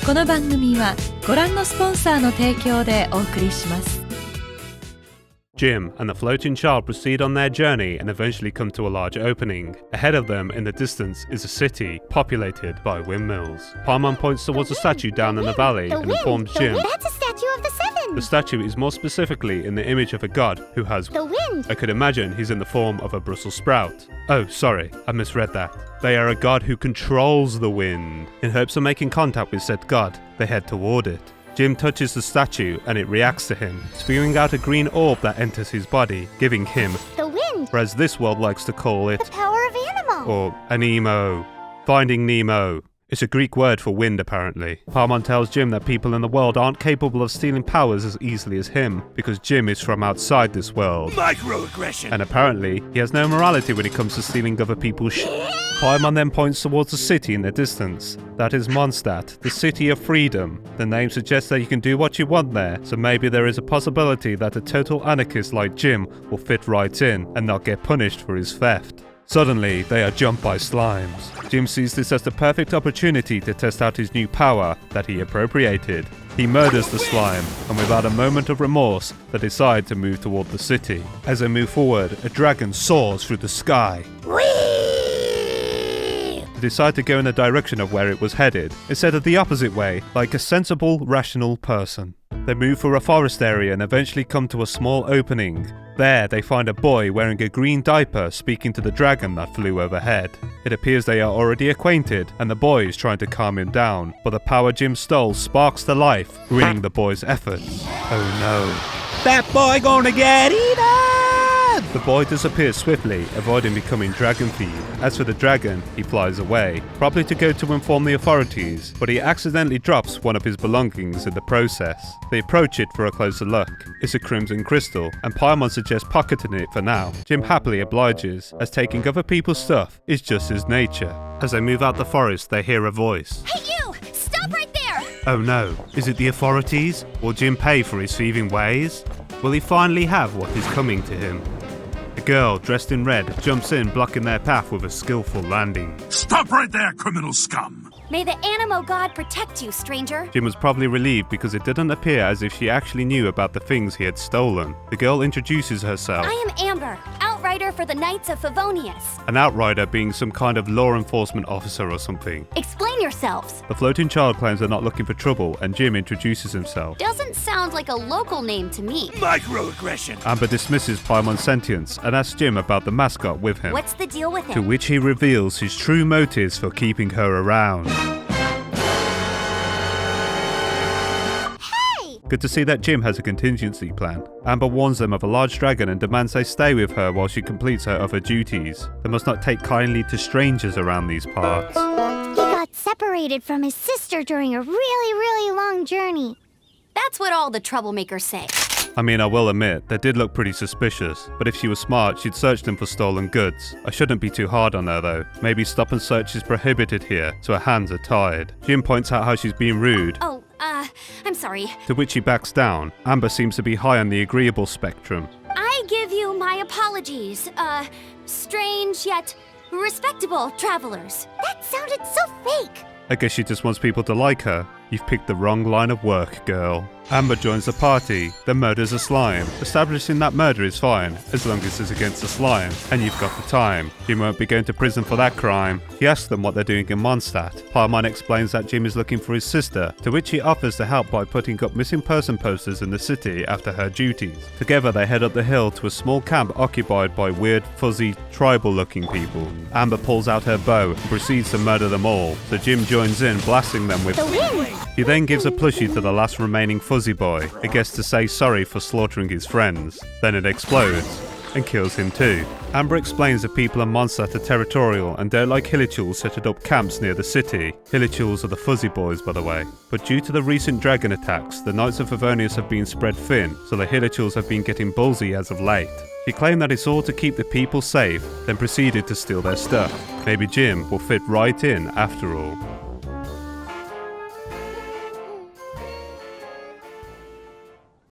この番組はご覧のスポンサーの提供でお送りします。Jim and the floating child proceed on their journey and eventually come to a large opening. Ahead of them in the distance is a city populated by windmills. Paimon points towards a statue down in the valley and informs Jim That's a statue of the seven. the statue is more specifically in the image of a god who has The wind. I could imagine he's in the form of a Brussels sprout. Oh, sorry, I misread that. They are a god who controls the wind. In hopes of making contact with said god, they head toward it. Jim touches the statue and it reacts to him, spewing out a green orb that enters his body, giving him The wind. or as this world likes to call it, The power of anemo. or anemo. Finding Nemo. It's a Greek word for wind, apparently. Paimon tells Jim that people in the world aren't capable of stealing powers as easily as him, because Jim is from outside this world. Microaggression. And apparently, he has no morality when it comes to stealing other people's Paimon then points towards a city in the distance. That is Mondstadt, the city of freedom. The name suggests that you can do what you want there, so maybe there is a possibility that a total anarchist like Jim will fit right in and not get punished for his theft. Suddenly, they are jumped by slimes. Jim sees this as the perfect opportunity to test out his new power that he appropriated. He murders the slime, and without a moment of remorse, they decide to move toward the city. As they move forward, a dragon soars through the sky. They decide to go in the direction of where it was headed, instead of the opposite way, like a sensible, rational person. They move through a forest area and eventually come to a small opening. There, they find a boy wearing a green diaper speaking to the dragon that flew overhead. It appears they are already acquainted, and the boy is trying to calm him down, but the power Jim stole sparks to life, ruining the boy's efforts. Oh no. That boy gonna get eaten! The boy disappears swiftly, avoiding becoming dragon feed. As for the dragon, he flies away, probably to go to inform the authorities, but he accidentally drops one of his belongings in the process. They approach it for a closer look. It's a crimson crystal, and Paimon suggests pocketing it for now. Jim happily obliges, as taking other people's stuff is just his nature. As they move out the forest, they hear a voice. Hey you! Stop right there! Oh no, is it the authorities? Will Jim pay for his thieving ways? Will he finally have what is coming to him? A girl, dressed in red, jumps in, blocking their path with a skillful landing. Stop right there, criminal scum! May the anemo god protect you, stranger. Jim was probably relieved because it didn't appear as if she actually knew about the things he had stolen. The girl introduces herself. I am Amber, outrider for the Knights of Favonius. An outrider being some kind of law enforcement officer or something. Explain yourselves. The floating child claims they're not looking for trouble, and Jim introduces himself. Doesn't sound like a local name to me. Microaggression. Amber dismisses Paimon's sentience and asks Jim about the mascot with him. What's the deal with To him? which he reveals his true motives for keeping her around. Good to see that Jim has a contingency plan. Amber warns them of a large dragon and demands they stay with her while she completes her other duties. They must not take kindly to strangers around these parts. He got separated from his sister during a really long journey. That's what all the troublemakers say. I mean, I will admit, they did look pretty suspicious, but if she was smart, she'd search them for stolen goods. I shouldn't be too hard on her though. Maybe stop and search is prohibited here, so her hands are tied. Jim points out how she's being rude. I'm sorry. To which she backs down. Amber seems to be high on the agreeable spectrum. I give you my apologies, strange yet respectable travelers. That sounded so fake. I guess she just wants people to like her. You've picked the wrong line of work, girl. Amber joins the party, then murders a slime. Establishing that murder is fine, as long as it's against a slime, and you've got the time. Jim won't be going to prison for that crime. He asks them what they're doing in Mondstadt. Paimon explains that Jim is looking for his sister, to which he offers to help by putting up missing person posters in the city after her duties. Together they head up the hill to a small camp occupied by weird, fuzzy, tribal-looking people. Amber pulls out her bow and proceeds to murder them all, so Jim joins in, blasting them with The wind! He then gives a plushie to the last remaining fuzzy boy, I guess to say sorry for slaughtering his friends. Then it explodes, and kills him too. Amber explains the people of Mondstadt are territorial and don't like Hilichurl setting up camps near the city. Hilichurls are the fuzzy boys, by the way. But due to the recent dragon attacks, the Knights of Favonius have been spread thin, so the Hilichurls have been getting ballsy as of late. She claimed that it's all to keep the people safe, then proceeded to steal their stuff. Maybe Jim will fit right in after all.